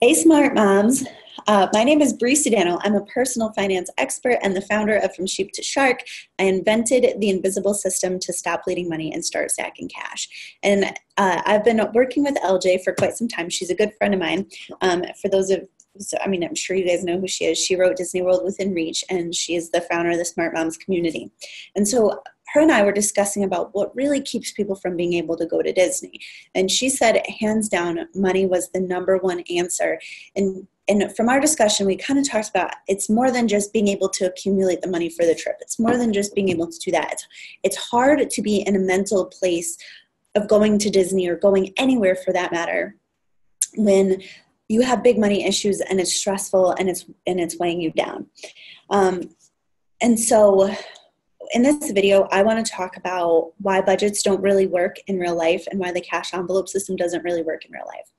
Hey, smart moms. My name is Brie Sodano. I'm a personal finance expert and the founder of From Sheep to Shark. I invented the invisible system to stop bleeding money and start stacking cash. And I've been working with LJ for quite some time. She's a good friend of mine. I'm sure you guys know who she is. She wrote Disney World Within Reach, and she is the founder of the Smart Moms community. And so her and I were discussing about what really keeps people from being able to go to Disney. And she said, hands down, money was the number one answer. And from our discussion, we kind of talked about it's more than just being able to accumulate the money for the trip. It's more than just being able to do that. It's hard to be in a mental place of going to Disney or going anywhere for that matter when you have big money issues and it's stressful and it's weighing you down. And so in this video, I want to talk about why budgets don't really work in real life and why the cash envelope system doesn't really work in real life.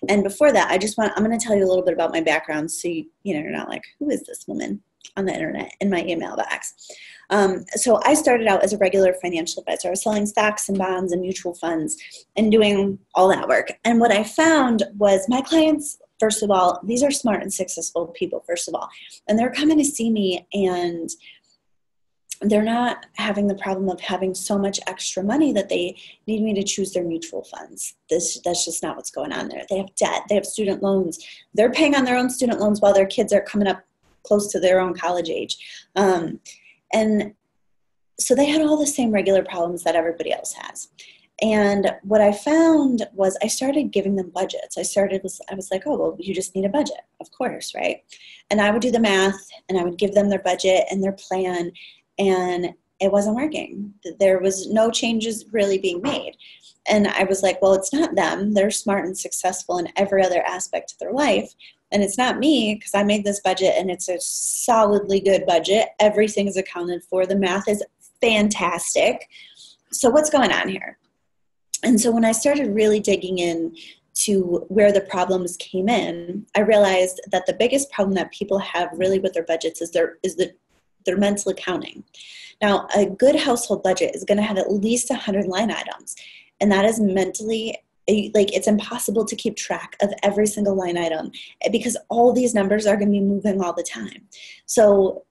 And before that, I'm going to tell you a little bit about my background so you're not like, who is this woman on the internet in my email box? So I started out as a regular financial advisor. I was selling stocks and bonds and mutual funds and doing all that work. And what I found was my clients, first of all, these are smart and successful people, first of all, and they're coming to see me and they're not having the problem of having so much extra money that they need me to choose their mutual funds. That's just not what's going on there. They have debt. They have student loans. They're paying on their own student loans while their kids are coming up close to their own college age. And so they had all the same regular problems that everybody else has. And what I found was I started giving them budgets. I was like, oh, well, you just need a budget, of course, right? And I would do the math and I would give them their budget and their plan, and it wasn't working. There was no changes really being made. And I was like, well, it's not them. They're smart and successful in every other aspect of their life. And it's not me because I made this budget and it's a solidly good budget. Everything is accounted for. The math is fantastic. So what's going on here? And so when I started really digging in to where the problems came in, I realized that the biggest problem that people have really with their budgets is their mental accounting. Now, a good household budget is going to have at least 100 line items, and that is mentally, like, it's impossible to keep track of every single line item because all these numbers are going to be moving all the time. So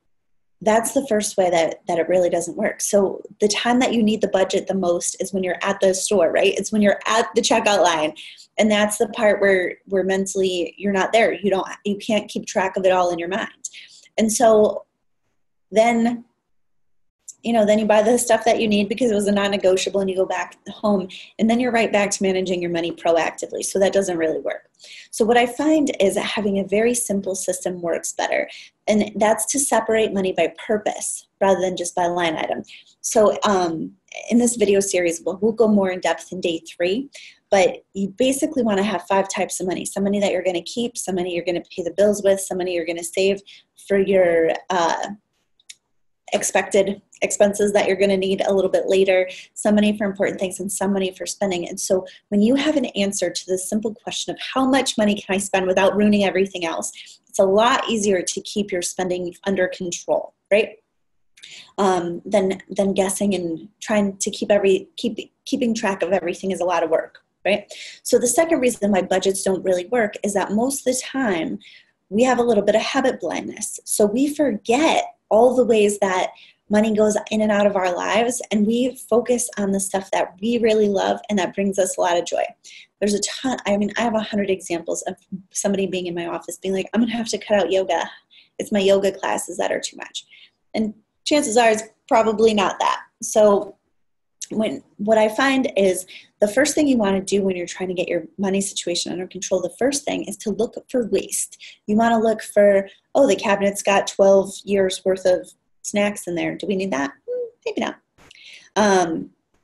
that's the first way that it really doesn't work. So the time that you need the budget the most is when you're at the store, right? It's when you're at the checkout line. And that's the part where mentally you're not there. You can't keep track of it all in your mind. And so then you buy the stuff that you need because it was a non-negotiable and you go back home and then you're right back to managing your money proactively. So that doesn't really work. So what I find is that having a very simple system works better. And that's to separate money by purpose rather than just by line item. So in this video series, we'll go more in depth in day 3. But you basically want to have 5 types of money. Some money that you're going to keep, some money you're going to pay the bills with, some money you're going to save for your expected expenses that you're going to need a little bit later, some money for important things, and some money for spending. And so when you have an answer to this simple question of how much money can I spend without ruining everything else, it's a lot easier to keep your spending under control, right? Than guessing and trying to keeping track of everything is a lot of work, right? So the second reason why budgets don't really work is that most of the time we have a little bit of habit blindness. So we forget all the ways that money goes in and out of our lives, and we focus on the stuff that we really love and that brings us a lot of joy. There's a ton. I have 100 examples of somebody being in my office being like, I'm going to have to cut out yoga. It's my yoga classes that are too much. And chances are it's probably not that. So what I find is the first thing you want to do when you're trying to get your money situation under control, the first thing is to look for waste. You want to look for, oh, the cabinet's got 12 years worth of snacks in there. Do we need that? Maybe not.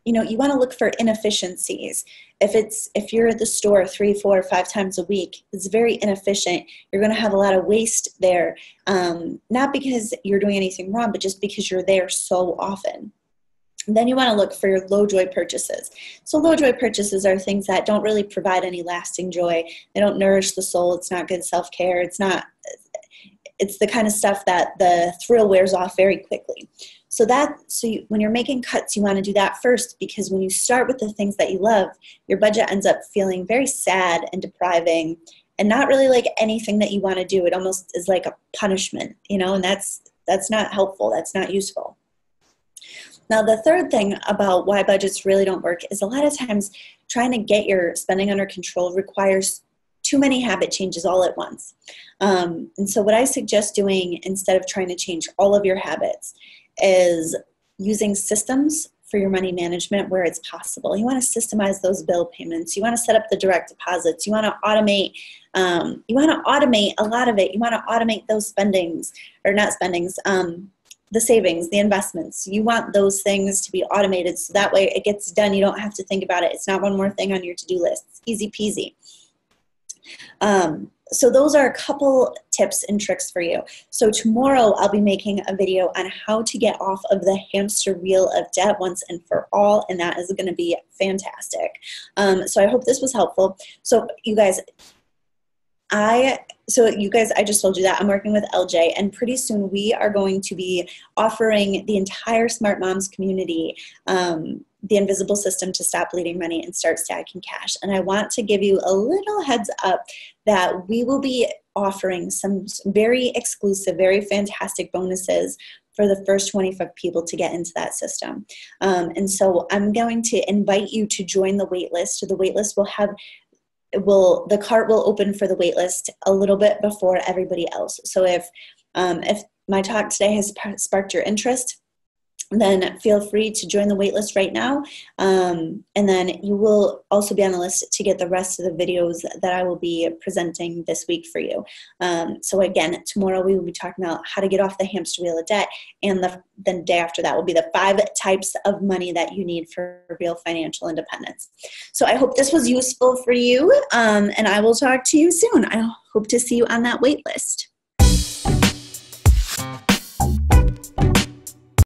You want to look for inefficiencies. If you're at the store 3, 4, 5 times a week, it's very inefficient. You're going to have a lot of waste there, not because you're doing anything wrong, but just because you're there so often. Then you want to look for your low joy purchases. So low joy purchases are things that don't really provide any lasting joy. They don't nourish the soul. It's not good self-care. It's the kind of stuff that the thrill wears off very quickly. When you're making cuts, you want to do that first, because when you start with the things that you love, your budget ends up feeling very sad and depriving and not really like anything that you want to do. It almost is like a punishment, and that's not helpful. That's not useful. Now, the third thing about why budgets really don't work is a lot of times trying to get your spending under control requires too many habit changes all at once. And so what I suggest doing instead of trying to change all of your habits is using systems for your money management where it's possible. You want to systemize those bill payments. You want to set up the direct deposits. You want to automate. A lot of it. You want to automate those spendings, or not spendings, the savings, the investments. You want those things to be automated so that way it gets done. You don't have to think about it. It's not one more thing on your to-do list. It's easy peasy. So those are a couple tips and tricks for you. So tomorrow I'll be making a video on how to get off of the hamster wheel of debt once and for all, and that is going to be fantastic. So I hope this was helpful. So you guys, I just told you that I'm working with LJ, and pretty soon we are going to be offering the entire Smart Moms community the invisible system to stop bleeding money and start stacking cash. And I want to give you a little heads up that we will be offering some very exclusive, very fantastic bonuses for the first 25 people to get into that system. And so I'm going to invite you to join the waitlist. The waitlist the cart will open for the waitlist a little bit before everybody else. So if my talk today has sparked your interest, then feel free to join the waitlist right now. And then you will also be on the list to get the rest of the videos that I will be presenting this week for you. So again, tomorrow we will be talking about how to get off the hamster wheel of debt. And the day after that will be the 5 types of money that you need for real financial independence. So I hope this was useful for you. And I will talk to you soon. I hope to see you on that waitlist.